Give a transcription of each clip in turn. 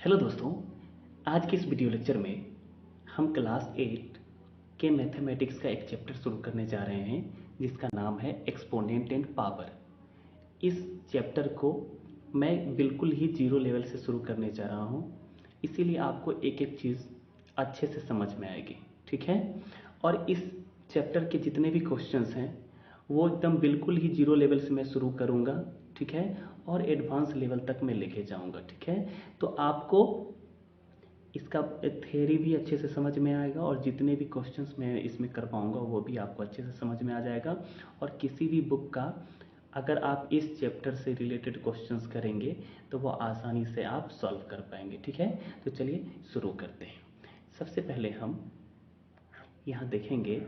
Hello दोस्तों, आज के इस वीडियो लेक्चर में हम क्लास 8 के मैथमेटिक्स का एक चैप्टर शुरू करने जा रहे हैं जिसका नाम है एक्सपोनेंट एंड पावर। इस चैप्टर को मैं बिल्कुल ही जीरो लेवल से शुरू करने जा रहा हूँ, इसीलिए आपको एक एक चीज़ अच्छे से समझ में आएगी, ठीक है। और इस चैप्टर के जितने भी क्वेश्चंस हैं वो एकदम बिल्कुल ही जीरो लेवल से मैं शुरू करूँगा, ठीक है, और एडवांस लेवल तक मैं लेके जाऊँगा, ठीक है। तो आपको इसका थ्योरी भी अच्छे से समझ में आएगा और जितने भी क्वेश्चंस मैं इसमें कर पाऊँगा वो भी आपको अच्छे से समझ में आ जाएगा। और किसी भी बुक का अगर आप इस चैप्टर से रिलेटेड क्वेश्चंस करेंगे तो वो आसानी से आप सॉल्व कर पाएंगे, ठीक है। तो चलिए शुरू करते हैं। सबसे पहले हम यहाँ देखेंगे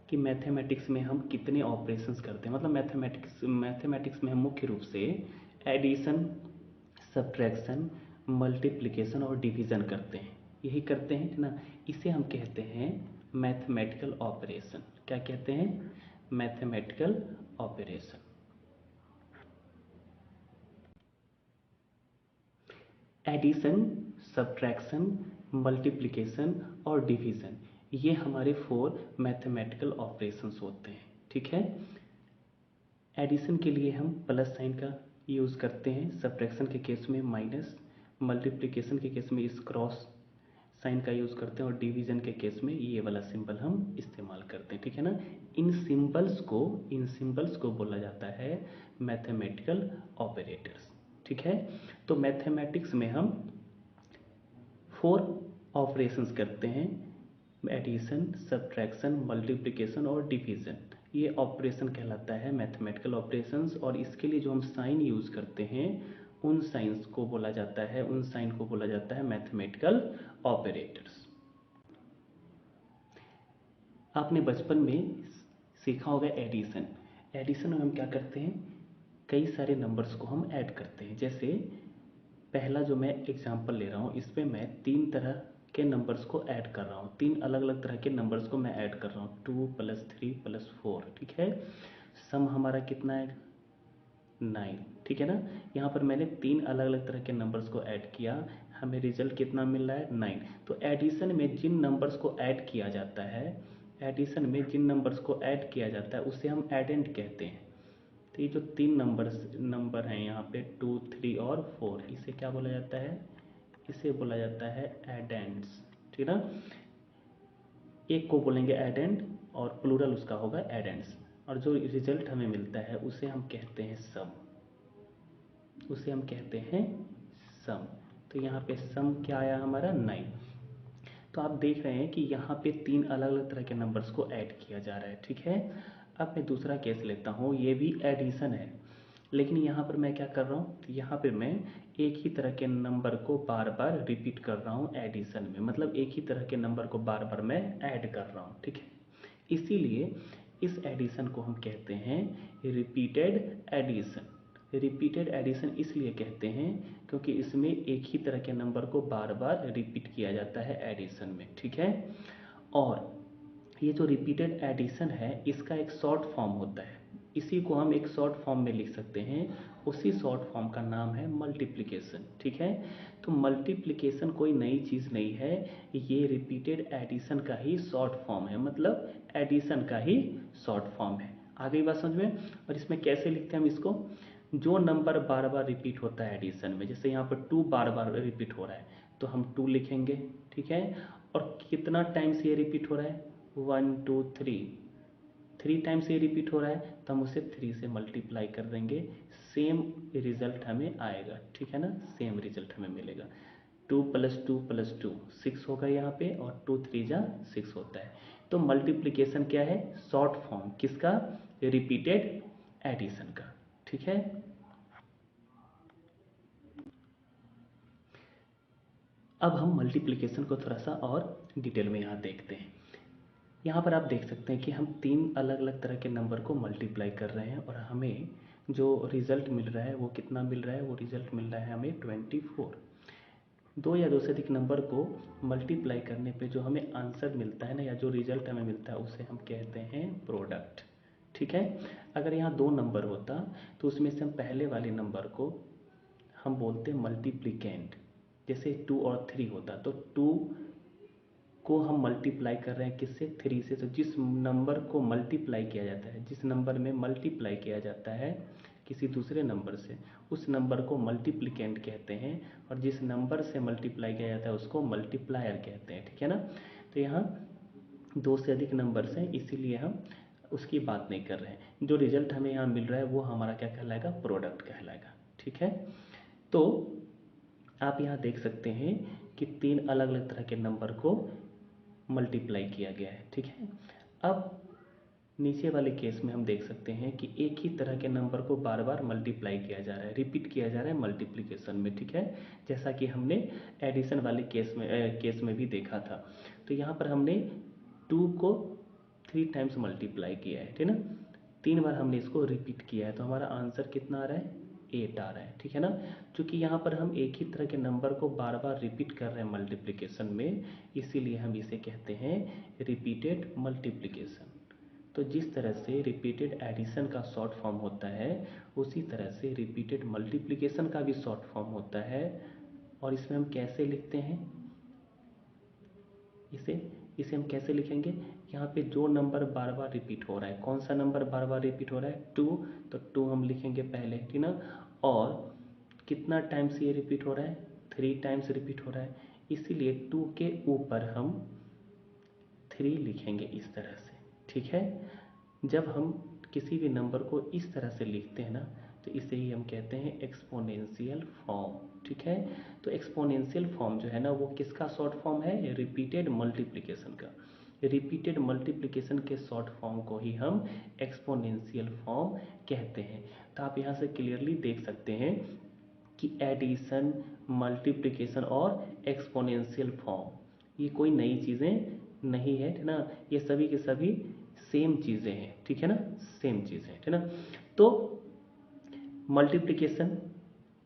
कि मैथमेटिक्स में हम कितने ऑपरेशंस करते हैं। मतलब मैथमेटिक्स में हम मुख्य रूप से एडिशन, सब्ट्रैक्शन, मल्टीप्लिकेशन और डिवीज़न करते हैं, यही करते हैं ना। इसे हम कहते हैं मैथमेटिकल ऑपरेशन। क्या कहते हैं? Mathematical operation. Addition, subtraction, multiplication और डिवीज़न, ये हमारे 4 मैथमेटिकल ऑपरेशंस होते हैं, ठीक है। एडिशन के लिए हम प्लस साइन का यूज़ करते हैं, सब्ट्रैक्शन के केस में माइनस, मल्टीप्लिकेशन के केस में इस क्रॉस साइन का यूज़ करते हैं और डिवीज़न के केस में ये वाला सिंबल हम इस्तेमाल करते हैं, ठीक है ना। इन सिंबल्स को बोला जाता है मैथमेटिकल ऑपरेटर्स, ठीक है। तो मैथमेटिक्स में हम 4 ऑपरेशंस करते हैं, एडिशन, सब्ट्रैक्शन, मल्टीप्लिकेशन और डिवीज़न। ये ऑपरेशन कहलाता है मैथमेटिकल ऑपरेशंस। और इसके लिए जो हम साइन यूज़ करते हैं उन साइन को बोला जाता है मैथमेटिकल ऑपरेटर्स। आपने बचपन में सीखा होगा एडिशन। एडिशन में हम क्या करते हैं, कई सारे नंबर्स को हम ऐड करते हैं। जैसे पहला जो मैं एग्जांपल ले रहा हूँ, इसमें मैं 3 तरह के नंबर्स को ऐड कर रहा हूँ, 3 अलग अलग तरह के नंबर्स को मैं ऐड कर रहा हूँ, 2 + 3 + 4, ठीक है। सम हमारा कितना है? 9, ठीक है ना। यहाँ पर मैंने 3 अलग अलग तरह के नंबर्स को ऐड किया, हमें रिजल्ट कितना मिल रहा है? 9। तो एडिशन में जिन नंबर्स को ऐड किया जाता है, उसे हम एडेंड कहते हैं। तो ये जो 3 नंबर हैं यहाँ पे 2, 3 और 4, इसे क्या बोला जाता है? इसे बोला जाता है एडेंड्स, ठीक है ना। एक को बोलेंगे एडेंड और प्लूरल उसका होगा एडेंड्स। और जो रिजल्ट हमें मिलता है उसे हम कहते हैं सम। तो यहाँ पे सम क्या आया हमारा? 9। तो आप देख रहे हैं कि यहाँ पे 3 अलग अलग तरह के नंबर्स को ऐड किया जा रहा है, ठीक है। अब मैं दूसरा केस लेता हूँ, ये भी एडिशन है, लेकिन यहाँ पर मैं क्या कर रहा हूँ, यहाँ पे मैं एक ही तरह के नंबर को बार बार रिपीट कर रहा हूँ एडिशन में। मतलब एक ही तरह के नंबर को बार बार मैं ऐड कर रहा हूँ, ठीक है। इसीलिए इस एडिशन को हम कहते हैं रिपीटेड एडिशन इसलिए कहते हैं क्योंकि इसमें एक ही तरह के नंबर को बार बार रिपीट किया जाता है एडिशन में, ठीक है। और ये जो रिपीटेड एडिशन है इसका एक शॉर्ट फॉर्म होता है, इसी को हम एक शॉर्ट फॉर्म में लिख सकते हैं। उसी शॉर्ट फॉर्म का नाम है मल्टीप्लिकेशन, ठीक है। तो मल्टीप्लिकेशन कोई नई चीज़ नहीं है, ये रिपीटेड एडिशन का ही शॉर्ट फॉर्म है, मतलब एडिशन का ही शॉर्ट फॉर्म है। आ गई बात समझ में? और इसमें कैसे लिखते हैं हम इसको? जो नंबर बार बार रिपीट होता है एडिशन में, जैसे यहाँ पर 2 बार बार रिपीट हो रहा है तो हम 2 लिखेंगे, ठीक है। और कितना टाइम्स ये रिपीट हो रहा है? 1 2 3 टाइम्स ये रिपीट हो रहा है तो हम उसे 3 से मल्टीप्लाई कर देंगे, सेम रिजल्ट हमें आएगा, ठीक है ना। सेम रिजल्ट हमें मिलेगा। 2 + 2 + 2 6 होगा यहाँ पे, और 2 3 जा 6 होता है। तो मल्टीप्लिकेशन क्या है? शॉर्ट फॉर्म किसका? रिपीटेड एडिशन का, ठीक है। अब हम मल्टीप्लिकेशन को थोड़ा सा और डिटेल में यहाँ देखते हैं। यहाँ पर आप देख सकते हैं कि हम 3 अलग अलग तरह के नंबर को मल्टीप्लाई कर रहे हैं और हमें जो रिज़ल्ट मिल रहा है वो कितना मिल रहा है? वो रिज़ल्ट मिल रहा है हमें 24। 2 या 2 से अधिक नंबर को मल्टीप्लाई करने पे जो हमें आंसर मिलता है ना, या जो रिज़ल्ट हमें मिलता है उसे हम कहते हैं प्रोडक्ट, ठीक है। अगर यहाँ 2 नंबर होता तो उसमें से हम पहले वाले नंबर को हम बोलते हैं मल्टीप्लिकेंट, जैसे 2 और 3 होता तो 2 को हम मल्टीप्लाई कर रहे हैं किससे, 3 से। तो जिस नंबर को मल्टीप्लाई किया जाता है, जिस नंबर में मल्टीप्लाई किया जाता है किसी दूसरे नंबर से, उस नंबर को मल्टीप्लिकेंट कहते हैं, और जिस नंबर से मल्टीप्लाई किया जाता है उसको मल्टीप्लायर कहते हैं, ठीक है ना। तो यहाँ 2 से अधिक नंबर्स हैं, इसीलिए हम उसकी बात नहीं कर रहे हैं। जो रिजल्ट हमें यहाँ मिल रहा है वो हमारा क्या कहलाएगा, प्रोडक्ट कहलाएगा, ठीक है। तो आप यहाँ देख सकते हैं कि 3 अलग अलग तरह के नंबर को मल्टीप्लाई किया गया है, ठीक है। अब नीचे वाले केस में हम देख सकते हैं कि एक ही तरह के नंबर को बार बार मल्टीप्लाई किया जा रहा है, रिपीट किया जा रहा है मल्टीप्लिकेशन में, ठीक है। जैसा कि हमने एडिशन वाले केस में भी देखा था। तो यहाँ पर हमने 2 को 3 टाइम्स मल्टीप्लाई किया है, ठीक है ना। 3 बार हमने इसको रिपीट किया है, तो हमारा आंसर कितना आ रहा है, 8 आ रहा है, ठीक है ना। क्योंकि यहाँ पर हम एक ही तरह के नंबर को बार बार रिपीट कर रहे हैं मल्टीप्लिकेशन में, इसीलिए हम इसे कहते हैं रिपीटेड मल्टीप्लिकेशन। तो जिस तरह से रिपीटेड एडिशन का शॉर्ट फॉर्म होता है, उसी तरह से रिपीटेड मल्टीप्लिकेशन का भी शॉर्ट फॉर्म होता है। और इसमें हम कैसे लिखते हैं, इसे इसे हम कैसे लिखेंगे, यहाँ पे जो नंबर बार बार रिपीट हो रहा है, कौन सा नंबर बार बार रिपीट हो रहा है, 2, तो 2 हम लिखेंगे पहले, ठीक ना। और कितना टाइम्स ये रिपीट हो रहा है, 3 टाइम्स रिपीट हो रहा है, इसीलिए 2 के ऊपर हम 3 लिखेंगे इस तरह से, ठीक है। जब हम किसी भी नंबर को इस तरह से लिखते हैं ना, तो इसे ही हम कहते हैं एक्सपोनेंशियल फॉर्म, ठीक है। तो एक्सपोनेंशियल फॉर्म जो है ना, वो किसका शॉर्ट फॉर्म है, रिपीटेड मल्टीप्लिकेशन का। रिपीटेड मल्टीप्लिकेशन के शॉर्ट फॉर्म को ही हम एक्सपोनेंशियल फॉर्म कहते हैं। तो आप यहाँ से क्लियरली देख सकते हैं कि एडिशन, मल्टीप्लिकेशन और एक्सपोनेंशियल फॉर्म ये कोई नई चीज़ें नहीं है, ठीक ना। ये सभी के सभी सेम चीज़ें हैं, ठीक है ना, सेम चीज़ है, ठीक ना। तो मल्टीप्लिकेशन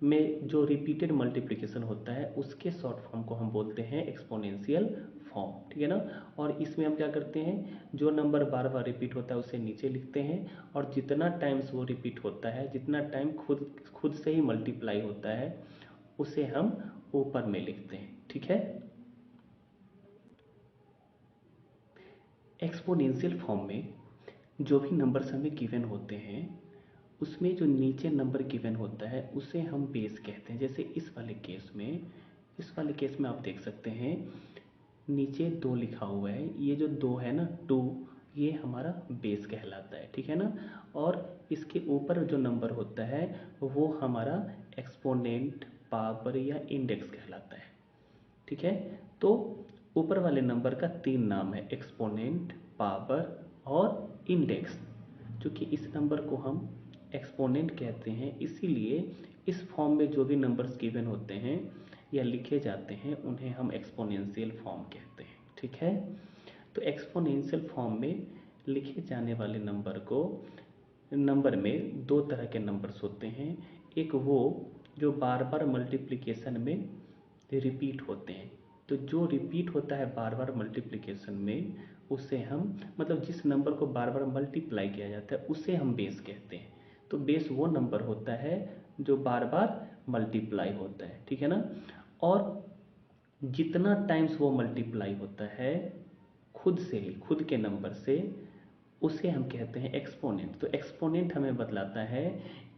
में जो रिपीटेड मल्टीप्लिकेशन होता है उसके शॉर्ट फॉर्म को हम बोलते हैं एक्सपोनेंशियल फॉर्म, ठीक है ना। और इसमें हम क्या करते हैं, जो नंबर बार बार रिपीट होता है उसे नीचे लिखते हैं, और जितना टाइम्स वो रिपीट होता है, जितना टाइम खुद खुद से ही मल्टीप्लाई होता है, उसे हम ऊपर में लिखते हैं, ठीक है। एक्सपोनेंशियल फॉर्म में जो भी नंबर्स हमें गिवन होते हैं, उसमें जो नीचे नंबर गिवन होता है उसे हम बेस कहते हैं। जैसे इस वाले केस में आप देख सकते हैं नीचे 2 लिखा हुआ है, ये जो 2 है ना, 2, ये हमारा बेस कहलाता है, ठीक है ना। और इसके ऊपर जो नंबर होता है वो हमारा एक्सपोनेंट, पावर या इंडेक्स कहलाता है, ठीक है। तो ऊपर वाले नंबर का 3 नाम है, एक्सपोनेंट, पावर और इंडेक्स। क्योंकि इस नंबर को हम एक्सपोनेंट कहते हैं, इसीलिए इस फॉर्म में जो भी नंबर्स गिवन होते हैं या लिखे जाते हैं उन्हें हम एक्सपोनेंशियल फॉर्म कहते हैं, ठीक है। तो एक्सपोनेंशियल फॉर्म में लिखे जाने वाले नंबर में 2 तरह के नंबर्स होते हैं। एक वो जो बार बार मल्टीप्लिकेशन में रिपीट होते हैं। तो जो रिपीट होता है बार बार मल्टीप्लिकेशन में, उसे हम, मतलब जिस नंबर को बार बार मल्टीप्लाई किया जाता है उसे हम बेस कहते हैं। तो बेस वो नंबर होता है जो बार बार मल्टीप्लाई होता है, ठीक है ना। और जितना टाइम्स वो मल्टीप्लाई होता है खुद से ही, खुद के नंबर से, उसे हम कहते हैं एक्सपोनेंट। तो एक्सपोनेंट हमें बतलाता है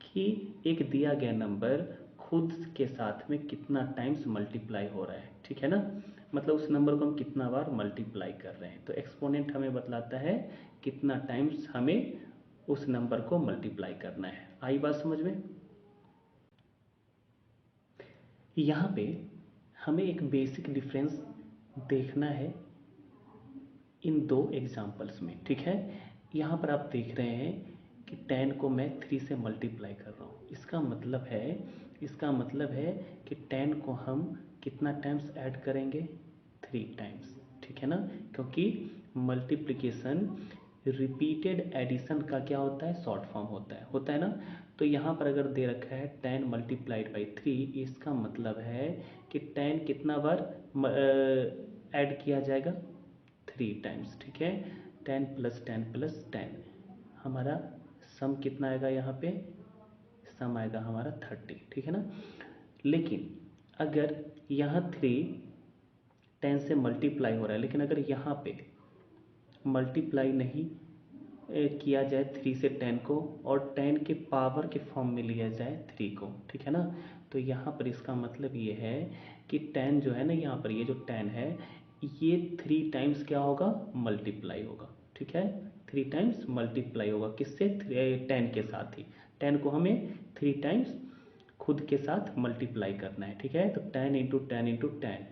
कि एक दिया गया नंबर खुद के साथ में कितना टाइम्स मल्टीप्लाई हो रहा है, ठीक है ना। मतलब उस नंबर को हम कितना बार मल्टीप्लाई कर रहे हैं। तो एक्सपोनेंट हमें बतलाता है कितना टाइम्स हमें उस नंबर को मल्टीप्लाई करना है। आई बात समझ में। यहाँ पे हमें एक बेसिक डिफरेंस देखना है इन 2 एग्जाम्पल्स में, ठीक है। यहाँ पर आप देख रहे हैं कि 10 को मैं 3 से मल्टीप्लाई कर रहा हूँ। इसका मतलब है कि 10 को हम कितना टाइम्स ऐड करेंगे, 3 टाइम्स, ठीक है ना। क्योंकि मल्टीप्लिकेशन रिपीटेड एडिशन का क्या होता है, शॉर्ट फॉर्म होता है ना। तो यहाँ पर अगर दे रखा है 10 मल्टीप्लाइड बाई 3, इसका मतलब है कि 10 कितना बार ऐड किया जाएगा, 3 टाइम्स, ठीक है। 10 प्लस 10 प्लस 10, हमारा सम कितना आएगा, यहाँ पे सम आएगा हमारा 30, ठीक है ना। लेकिन अगर यहाँ 3 10 से मल्टीप्लाई हो रहा है, लेकिन अगर यहाँ पे मल्टीप्लाई नहीं किया जाए 3 से 10 को और 10 के पावर के फॉर्म में लिया जाए 3 को, ठीक है ना, तो यहाँ पर इसका मतलब ये है कि 10 जो है ना, यहाँ पर ये जो 10 है ये 3 टाइम्स क्या होगा, मल्टीप्लाई होगा, ठीक है, 3 टाइम्स मल्टीप्लाई होगा, किससे, 10 के साथ ही। 10 को हमें 3 टाइम्स खुद के साथ मल्टीप्लाई करना है, ठीक है। तो 10 इंटू 10 इंटू 10,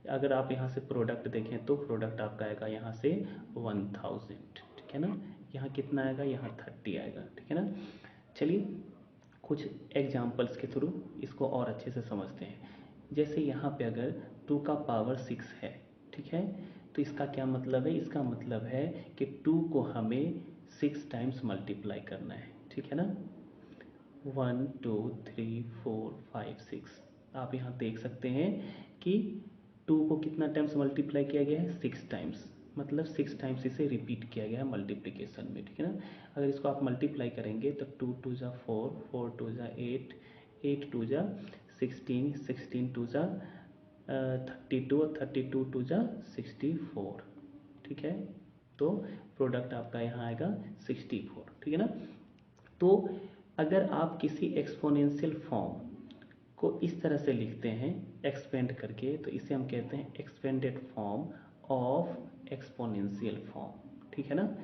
अगर आप यहाँ से प्रोडक्ट देखें तो प्रोडक्ट आपका आएगा यहाँ से 1000, ठीक है ना। यहाँ कितना आएगा, यहाँ 30 आएगा, ठीक है ना। चलिए कुछ एग्जाम्पल्स के थ्रू इसको और अच्छे से समझते हैं। जैसे यहाँ पे अगर 2 का पावर 6 है, ठीक है, तो इसका क्या मतलब है, इसका मतलब है कि 2 को हमें 6 टाइम्स मल्टीप्लाई करना है, ठीक है ना। 1 2 3 4 5 6, आप यहाँ देख सकते हैं कि 2 को कितना टाइम्स मल्टीप्लाई किया गया है, 6 टाइम्स, मतलब 6 टाइम्स इसे रिपीट किया गया है मल्टीप्लिकेशन में, ठीक है ना। अगर इसको आप मल्टीप्लाई करेंगे तो 2 2 जा 4, 4 2 जा 8, 8 2 जा 16, 16 2 जा 32, 32 2 जा 64, ठीक है। तो प्रोडक्ट आपका यहाँ आएगा 64, ठीक है ना। तो अगर आप किसी एक्सपोनेंशियल फॉर्म को इस तरह से लिखते हैं एक्सपेंड करके, तो इसे हम कहते हैं expanded form of exponential form, ठीक है ना।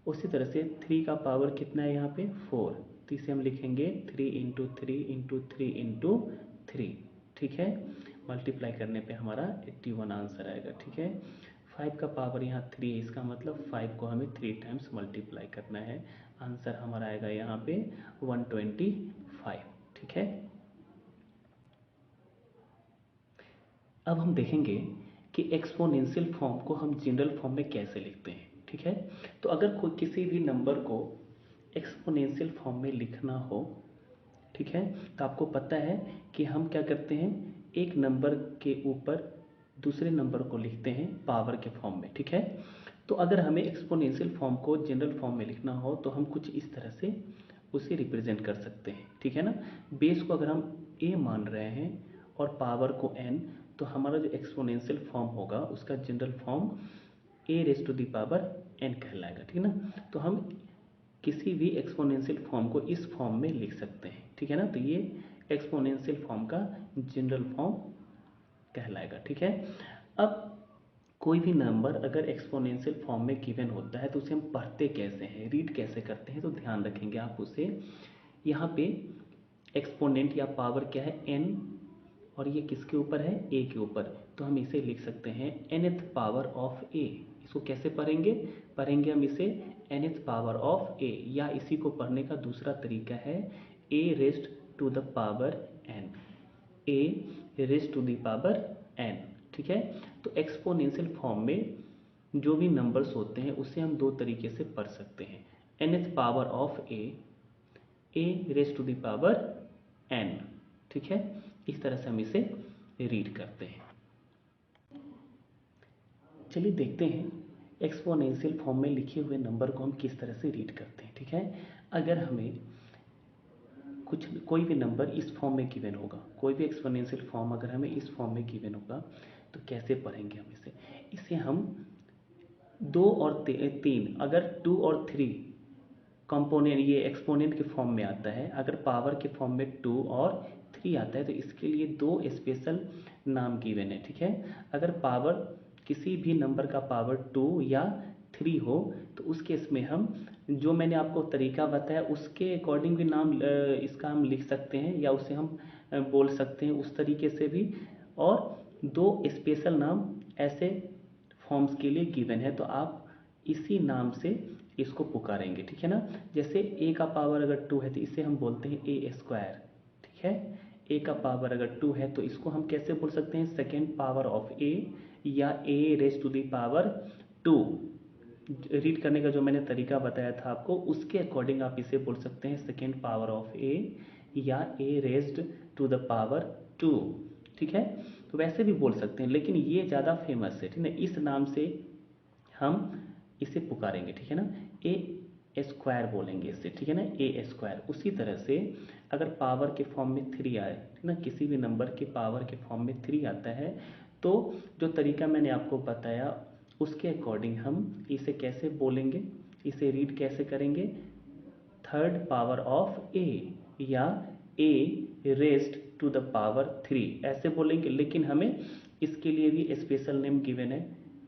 उसी तरह से 3 का पावर कितना है यहाँ पे, 4, तो इसे हम लिखेंगे 3 इंटू 3 इंटू 3 इंटू 3, ठीक है। मल्टीप्लाई करने पे हमारा 81 आंसर आएगा, ठीक है। 5 का पावर यहाँ 3 है, इसका मतलब 5 को हमें 3 टाइम्स मल्टीप्लाई करना है, आंसर हमारा आएगा यहाँ पे 125, ठीक है। अब हम देखेंगे कि एक्सपोनेंशियल फॉर्म को हम जनरल फॉर्म में कैसे लिखते हैं, ठीक है। तो अगर कोई किसी भी नंबर को एक्सपोनेंशियल फॉर्म में लिखना हो, ठीक है, तो आपको पता है कि हम क्या करते हैं, एक नंबर के ऊपर दूसरे नंबर को लिखते हैं पावर के फॉर्म में, ठीक है। तो अगर हमें एक्सपोनेंशियल फॉर्म को जनरल फॉर्म में लिखना हो तो हम कुछ इस तरह से उसे रिप्रेजेंट कर सकते हैं, ठीक है ना। बेस को अगर हम a मान रहे हैं और पावर को n, तो हमारा जो एक्सपोनेंशियल फॉर्म होगा उसका general form a raise to the power n कहलाएगा, ठीक है ना। तो हम किसी भी एक्सपोनेंशियल फॉर्म को इस फॉर्म में लिख सकते हैं, ठीक है ना। तो ये एक्सपोनेंशियल फॉर्म का जनरल फॉर्म कहलाएगा, ठीक है। अब कोई भी नंबर अगर एक्सपोनेंशियल फॉर्म में गिवन होता है तो उसे हम पढ़ते कैसे हैं, रीड कैसे करते हैं, तो ध्यान रखेंगे आप उसे। यहाँ पे एक्सपोनेंट या पावर क्या है, n, और ये किसके ऊपर है, a के ऊपर, तो हम इसे लिख सकते हैं nth पावर ऑफ a। इसको कैसे पढ़ेंगे हम इसे nth पावर ऑफ a, या इसी को पढ़ने का दूसरा तरीका है a raised to the power n, a raised to the power n, ठीक है। तो एक्सपोनेंशियल फॉर्म में जो भी नंबर्स होते हैं उसे हम दो तरीके से पढ़ सकते हैं, nth power of a, a raised to the power n, ठीक है। इस तरह से हम इसे रीड करते हैं। चलिए देखते हैं एक्सपोनेंशियल फॉर्म में लिखे हुए नंबर को हम किस तरह से रीड करते हैं, ठीक है। अगर हमें कोई भी नंबर इस फॉर्म में गिवन होगा, कोई भी एक्सपोनेंशियल फॉर्म अगर हमें इस फॉर्म में गिवन होगा तो कैसे पढ़ेंगे हम इसे हम 2 और 3, अगर 2 और 3 कंपोनेंट ये एक्सपोनेंट के फॉर्म में आता है, अगर पावर के फॉर्म में 2 और 3 आता है तो इसके लिए दो स्पेशल नाम गिवन है, ठीक है। अगर पावर किसी भी नंबर का पावर 2 या 3 हो तो उस केस में हम जो मैंने आपको तरीका बताया उसके अकॉर्डिंग भी नाम इसका हम लिख सकते हैं, या उसे हम बोल सकते हैं उस तरीके से भी, और दो स्पेशल नाम ऐसे फॉर्म्स के लिए गिवन है तो आप इसी नाम से इसको पुकारेंगे, ठीक है ना। जैसे a का पावर अगर 2 है तो इसे हम बोलते हैं a स्क्वायर, ठीक है। a का पावर अगर 2 है तो इसको हम कैसे बोल सकते हैं, सेकेंड पावर ऑफ a, या a raise to the power 2। Read करने का जो मैंने तरीका बताया था आपको उसके अकॉर्डिंग आप इसे बोल सकते हैं सेकेंड पावर ऑफ a, या a raised to the power 2, ठीक है। तो वैसे भी बोल सकते हैं लेकिन ये ज़्यादा फेमस है, ठीक है। इस नाम से हम इसे पुकारेंगे, ठीक है ना। ए स्क्वायर बोलेंगे इसे, ठीक है ना, ए स्क्वायर। उसी तरह से अगर पावर के फॉर्म में 3 आए, ठीक ना, किसी भी नंबर के पावर के फॉर्म में 3 आता है, तो जो तरीका मैंने आपको बताया उसके अकॉर्डिंग हम इसे कैसे बोलेंगे, इसे रीड कैसे करेंगे, थर्ड पावर ऑफ ए या a raised to the power 3 ऐसे बोलेंगे। लेकिन हमें इसके लिए भी स्पेशल नेम गिवन है,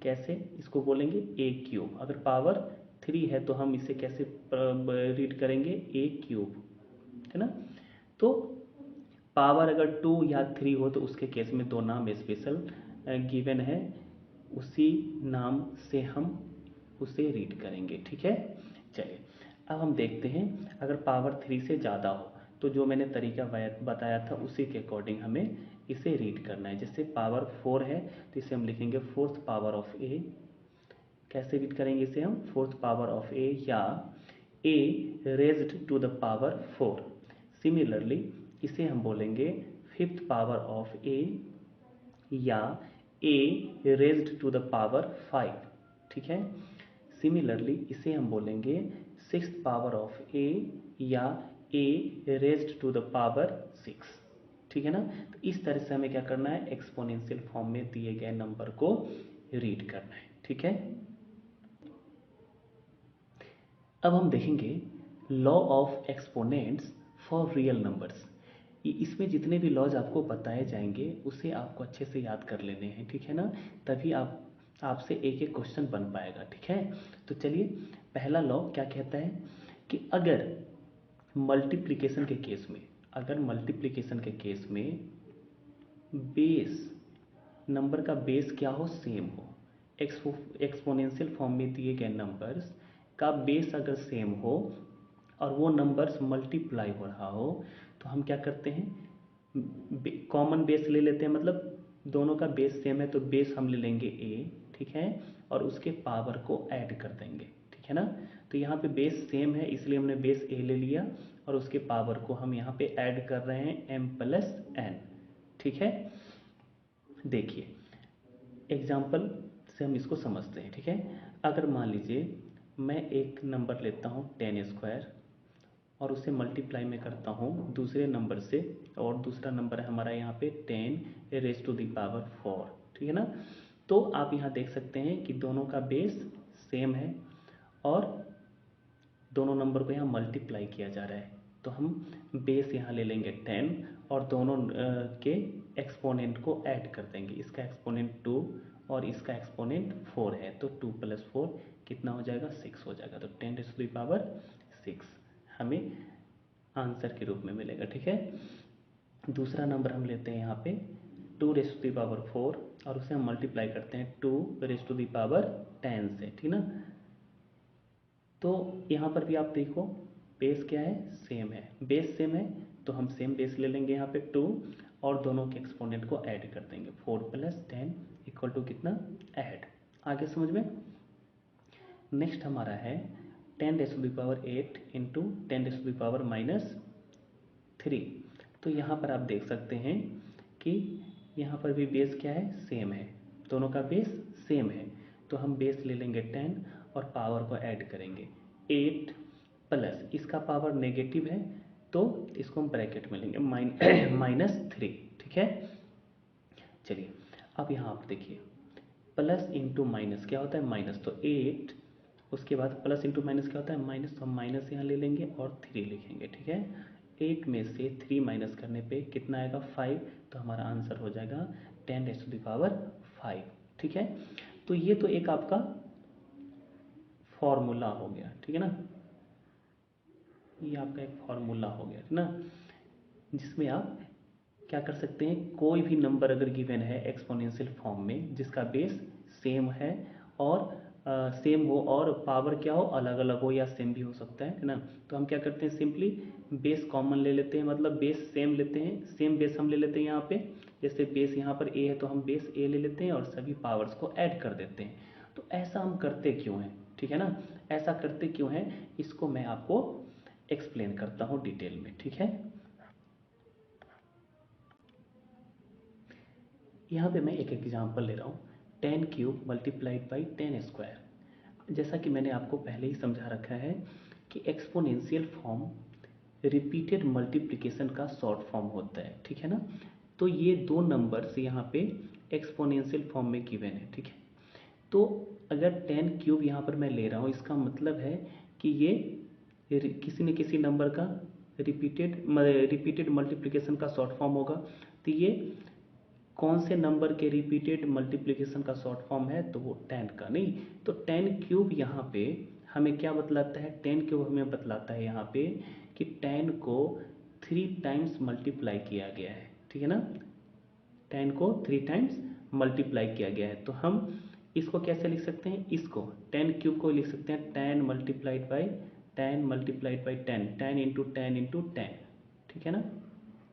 कैसे इसको बोलेंगे, ए क्यूब। अगर पावर 3 है तो हम इसे कैसे रीड करेंगे, ए क्यूब, है ना। तो पावर अगर 2 या 3 हो तो उसके केस में दो नाम स्पेशल गिवन है, उसी नाम से हम उसे रीड करेंगे, ठीक है। चलिए अब हम देखते हैं, अगर पावर 3 से ज़्यादा हो तो जो मैंने तरीका बताया था उसी के अकॉर्डिंग हमें इसे रीड करना है। जैसे पावर 4 है तो इसे हम लिखेंगे फोर्थ पावर ऑफ ए, कैसे रीड करेंगे इसे हम, फोर्थ पावर ऑफ ए या a raised to the power 4। Similarly इसे हम बोलेंगे फिफ्थ पावर ऑफ ए या a raised to the power 5, ठीक है। सिमिलरली इसे हम बोलेंगे सिक्स्थ पावर ऑफ ए या a raised to the power 6, ठीक है ना। तो इस तरह से हमें क्या करना है, एक्सपोनेंशियल फॉर्म में दिए गए नंबर को रीड करना है, ठीक है। अब हम देखेंगे law of exponents for real numbers. इसमें जितने भी लॉज आपको बताए जाएंगे उसे आपको अच्छे से याद कर लेने हैं, ठीक है ना, तभी आपसे एक एक क्वेश्चन बन पाएगा, ठीक है। तो चलिए पहला लॉ क्या कहता है कि अगर मल्टीप्लिकेशन के केस में, अगर मल्टीप्लिकेशन के केस में बेस, नंबर का बेस क्या हो, सेम हो, एक्सपोनेंशियल फॉर्म में दिए गए नंबर्स का बेस अगर सेम हो और वो नंबर्स मल्टीप्लाई हो रहा हो तो हम क्या करते हैं, कॉमन बेस ले लेते हैं, मतलब दोनों का बेस सेम है तो बेस हम ले लेंगे ए, ठीक है, और उसके पावर को ऐड कर देंगे, ठीक है ना। तो यहाँ पे बेस सेम है इसलिए हमने बेस ए ले लिया और उसके पावर को हम यहाँ पे ऐड कर रहे हैं m प्लस n, ठीक है। देखिए एग्जाम्पल से हम इसको समझते हैं, ठीक है। अगर मान लीजिए मैं एक नंबर लेता हूँ 10 स्क्वायर और उसे मल्टीप्लाई में करता हूँ दूसरे नंबर से, और दूसरा नंबर है हमारा यहाँ पे 10 रेज टू दी पावर 4, ठीक है ना। तो आप यहाँ देख सकते हैं कि दोनों का बेस सेम है और दोनों नंबर को यहाँ मल्टीप्लाई किया जा रहा है, तो हम बेस यहाँ ले लेंगे 10 और दोनों के एक्सपोनेंट को ऐड कर देंगे। इसका एक्सपोनेंट 2 और इसका एक्सपोनेंट 4 है, तो 2 प्लस 4 कितना हो जाएगा, 6 हो जाएगा। तो 10 रेज़ टू द पावर 6 हमें आंसर के रूप में मिलेगा, ठीक है। दूसरा नंबर हम लेते हैं यहाँ पे 2 रेज़ टू द पावर 4 और उसे हम मल्टीप्लाई करते हैं 2 रेज़ टू द पावर 10 से, ठीक ना। तो यहाँ पर भी आप देखो बेस क्या है, सेम है, बेस सेम है तो हम सेम बेस ले लेंगे यहाँ पे 2 और दोनों के एक्सपोनेंट को ऐड कर देंगे, 4 प्लस 10 इक्वल टू कितना, ऐड। आगे समझ में। नेक्स्ट हमारा है 10 raise to the power 8 into 10 raise to the power -3। तो यहाँ पर आप देख सकते हैं कि यहाँ पर भी बेस क्या है, सेम है, दोनों का बेस सेम है, तो हम बेस ले लेंगे 10 और पावर को ऐड करेंगे 8 प्लस इसका पावर नेगेटिव है तो इसको हम ब्रैकेट में लेंगे -3, ठीक है। चलिए अब यहाँ आप देखिए प्लस इंटू माइनस क्या होता है, माइनस, तो 8 उसके बाद प्लस इंटू माइनस क्या होता है, माइनस, तो हम माइनस यहाँ ले लेंगे और 3 लिखेंगे, ठीक है। 8 में से 3 माइनस करने पे कितना आएगा, 5, तो हमारा आंसर हो जाएगा 10 रेज़ टू द पावर 5, ठीक है। तो ये तो एक आपका फॉर्मूला हो गया, ठीक है ना, ये आपका एक फॉर्मूला हो गया, है ना, जिसमें आप क्या कर सकते हैं, कोई भी नंबर अगर गिवन है एक्सपोनेंशियल फॉर्म में जिसका बेस सेम है और सेम हो और पावर क्या हो, अलग अलग हो या सेम भी हो सकता है ना, तो हम क्या करते हैं, सिंपली बेस कॉमन ले लेते हैं, मतलब बेस सेम लेते हैं, सेम बेस हम ले लेते हैं यहाँ पे। जैसे बेस यहाँ पर ए है तो हम बेस ए ले लेते हैं और सभी पावर्स को ऐड कर देते हैं। तो ऐसा हम करते क्यों हैं, ठीक है ना, ऐसा करते क्यों हैं इसको मैं आपको एक्सप्लेन करता हूँ डिटेल में, ठीक है। यहाँ पे मैं एक एग्जांपल ले रहा हूँ 10 क्यूब मल्टीप्लाइड बाई 10 स्क्वायर। जैसा कि मैंने आपको पहले ही समझा रखा है कि एक्सपोनेंशियल फॉर्म रिपीटेड मल्टीप्लिकेशन का शॉर्ट फॉर्म होता है, ठीक है ना। तो ये दो नंबर्स यहाँ पे एक्सपोनेंशियल फॉर्म में गिवन है, ठीक है। तो अगर 10 क्यूब यहाँ पर मैं ले रहा हूँ, इसका मतलब है कि ये किसी न किसी नंबर का रिपीटेड मल्टीप्लिकेशन का शॉर्ट फॉर्म होगा। तो ये कौन से नंबर के रिपीटेड मल्टीप्लिकेशन का शॉर्ट फॉर्म है, तो वो 10 का नहीं। तो 10 क्यूब यहाँ पे हमें क्या बतलाता है, 10 क्यूब हमें बतलाता है यहाँ पे कि 10 को 3 टाइम्स मल्टीप्लाई किया गया है, ठीक है ना। 10 को 3 टाइम्स मल्टीप्लाई किया गया है। तो हम इसको कैसे लिख सकते हैं, इसको 10 क्यूब को लिख सकते हैं 10 multiplied by 10 multiplied by 10, 10 into 10 into 10, ठीक है ना।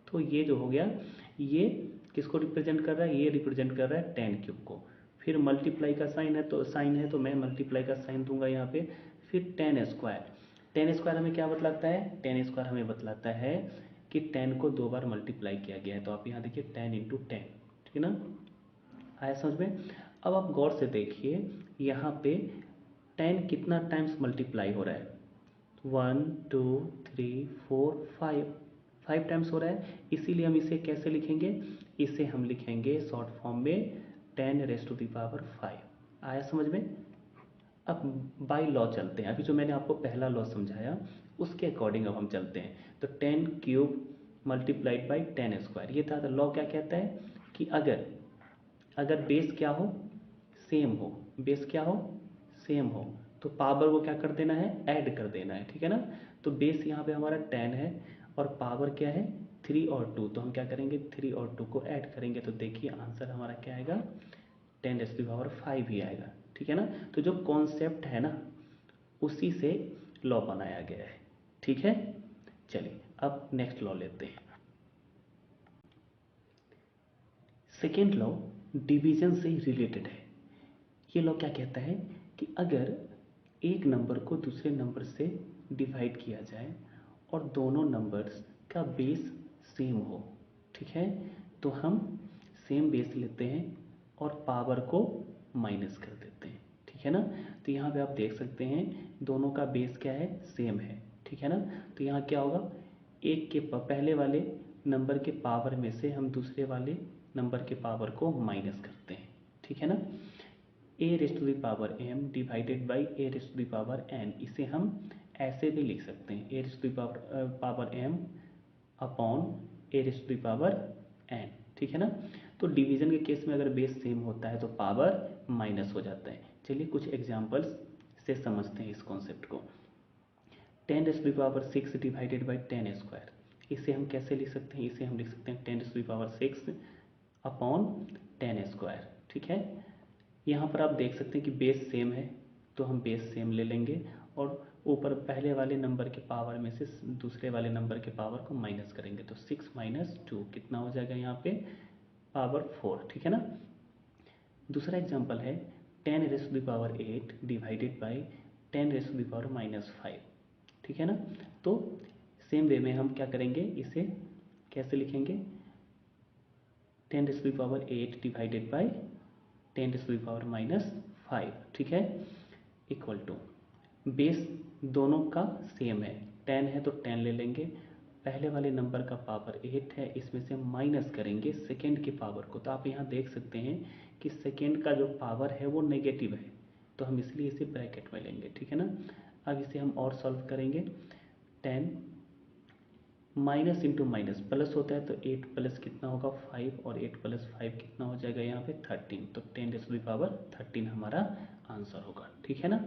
तो ये जो हो गया, ये किसको रिप्रेजेंट कर रहा है, ये रिप्रेजेंट कर रहा है 10 क्यूब को। फिर मल्टीप्लाई का साइन है तो मैं मल्टीप्लाई का साइन दूंगा यहाँ पे। फिर 10 स्क्वायर, 10 स्क्वायर हमें क्या बतलाता है, 10 स्क्वायर हमें बतलाता है कि 10 को 2 बार मल्टीप्लाई किया गया है। तो आप यहाँ देखिए 10 इंटू 10, ठीक है ना, आया समझ में। अब आप गौर से देखिए यहाँ पे 10 कितना टाइम्स मल्टीप्लाई हो रहा है, 1 2 3 4 5, 5 टाइम्स हो रहा है। इसीलिए हम इसे कैसे लिखेंगे, इसे हम लिखेंगे शॉर्ट फॉर्म में 10 रेज़ टू द पावर 5। आया समझ में। अब बाय लॉ चलते हैं, अभी जो मैंने आपको पहला लॉ समझाया उसके अकॉर्डिंग अब हम चलते हैं। तो 10 क्यूब मल्टीप्लाइड बाई 10 स्क्वायर, ये था। लॉ क्या कहता है कि अगर बेस क्या हो, सेम हो, बेस क्या हो, सेम हो, तो पावर को क्या कर देना है, ऐड कर देना है, ठीक है ना। तो बेस यहाँ पे हमारा 10 है और पावर क्या है 3 और 2, तो हम क्या करेंगे 3 और 2 को ऐड करेंगे। तो देखिए आंसर हमारा क्या आएगा, 10 रेज़ टू द पावर 5 ही आएगा, ठीक है ना। तो जो कॉन्सेप्ट है ना उसी से लॉ बनाया गया है, ठीक है। चलिए अब नेक्स्ट लॉ लेते हैं। सेकेंड लॉ डिवीजन से रिलेटेड है। ये लॉ क्या कहता है कि अगर एक नंबर को दूसरे नंबर से डिवाइड किया जाए और दोनों नंबर्स का बेस सेम हो, ठीक है, तो हम सेम बेस लेते हैं और पावर को माइनस कर देते हैं, ठीक है ना। तो यहाँ पे आप देख सकते हैं दोनों का बेस क्या है, सेम है, ठीक है ना। तो यहाँ क्या होगा, एक के पहले वाले नंबर के पावर में से हम दूसरे वाले नंबर के पावर को माइनस करते हैं, ठीक है ना। A raise to the power m divided by a raise to the power n, इसे हम ऐसे भी लिख सकते हैं, a raise to the power m upon a raise to the power n, ठीक है ना। तो डिवीजन के केस में अगर बेस सेम होता है तो पावर माइनस हो जाता है। चलिए कुछ एग्जांपल्स से समझते हैं इस कॉन्सेप्ट को। 10 raise to the power 6 divided by 10 square, इसे हम कैसे लिख सकते हैं, इसे हम लिख सकते हैं 10 raise to the power 6 upon 10 square, ठीक है। यहाँ पर आप देख सकते हैं कि बेस सेम है तो हम बेस सेम ले लेंगे और ऊपर पहले वाले नंबर के पावर में से दूसरे वाले नंबर के पावर को माइनस करेंगे। तो 6 माइनस 2 कितना हो जाएगा यहाँ पे, पावर 4, ठीक है ना। दूसरा एग्जांपल है 10 raise to the power 8 divided by 10 raise to the power minus 5, ठीक है ना। तो सेम वे में हम क्या करेंगे, इसे कैसे लिखेंगे, 10 raise to the power 8 divided by 10 raise to the power minus 5, ठीक है, इक्वल टू बेस दोनों का सेम है, 10 है तो 10 ले लेंगे, पहले वाले नंबर का पावर 8 है, इसमें से माइनस करेंगे सेकेंड के पावर को। तो आप यहाँ देख सकते हैं कि सेकेंड का जो पावर है वो नेगेटिव है, तो हम इसलिए इसे ब्रैकेट में लेंगे, ठीक है ना। अब इसे हम और सॉल्व करेंगे, 10 माइनस इंटू माइनस प्लस होता है, तो 8 प्लस कितना होगा 5 और 8 प्लस 5 कितना हो जाएगा यहाँ पे 13, तो 10 रेज़ टू द पावर 13 हमारा आंसर होगा, ठीक है ना।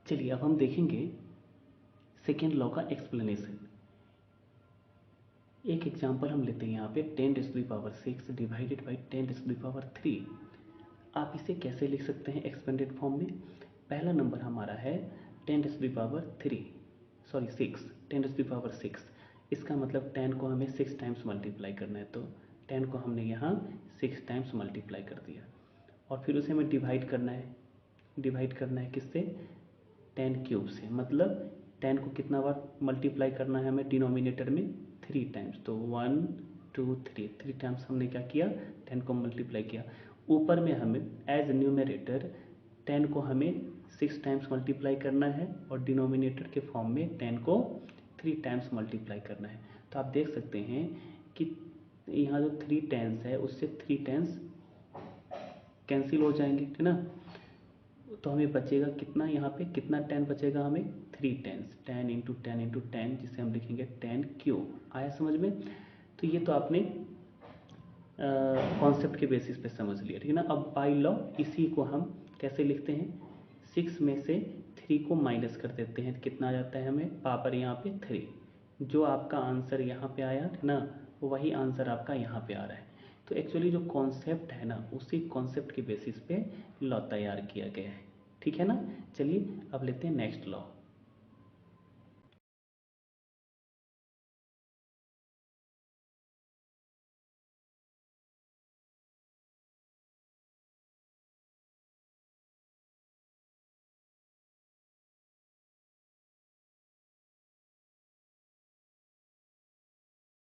चलिए अब हम देखेंगे सेकेंड लॉ का एक्सप्लेनेशन। एक एग्जांपल हम लेते हैं यहाँ पे 10 raise to the power 6 divided by 10 raise to the power 3। आप इसे कैसे लिख सकते हैं एक्सपेंडेड फॉर्म में। पहला नंबर हमारा है 10 raise to the power 6, 10 raise to the power 6, इसका मतलब 10 को हमें 6 टाइम्स मल्टीप्लाई करना है, तो 10 को हमने यहाँ 6 टाइम्स मल्टीप्लाई कर दिया और फिर उसे हमें डिवाइड करना है किससे, 10 क्यूब से, मतलब 10 को कितना बार मल्टीप्लाई करना है हमें डिनोमिनेटर में 3 टाइम्स, तो 1 2 3 टाइम्स हमने क्या किया 10 को मल्टीप्लाई किया। ऊपर में हमें एज न्यूमरेटर 10 को हमें 6 टाइम्स मल्टीप्लाई करना है और डिनोमिनेटर के फॉर्म में 10 को 3 टाइम्स मल्टीप्लाई करना है। तो आप देख सकते हैं कि यहाँ जो 3 टेंस है उससे 3 टेंस कैंसिल हो जाएंगे, है ना। तो हमें बचेगा कितना, यहाँ पे कितना 10 बचेगा हमें, 3 टेंस, 10 इंटू 10 इंटू 10, जिसे हम लिखेंगे 10 क्यूब। आया समझ में। तो ये तो आपने कॉन्सेप्ट के बेसिस पे समझ लिया, ठीक है ना। अब बाय लॉ इसी को हम कैसे लिखते हैं, 6 में से 3 को माइनस कर देते हैं, कितना आ जाता है हमें, पावर यहाँ पे 3। जो आपका आंसर यहाँ पे आया है ना, वही आंसर आपका यहाँ पे आ रहा है। तो एक्चुअली जो कॉन्सेप्ट है ना, उसी कॉन्सेप्ट के बेसिस पे लॉ तैयार किया गया है, ठीक है ना। चलिए अब लेते हैं नेक्स्ट लॉ।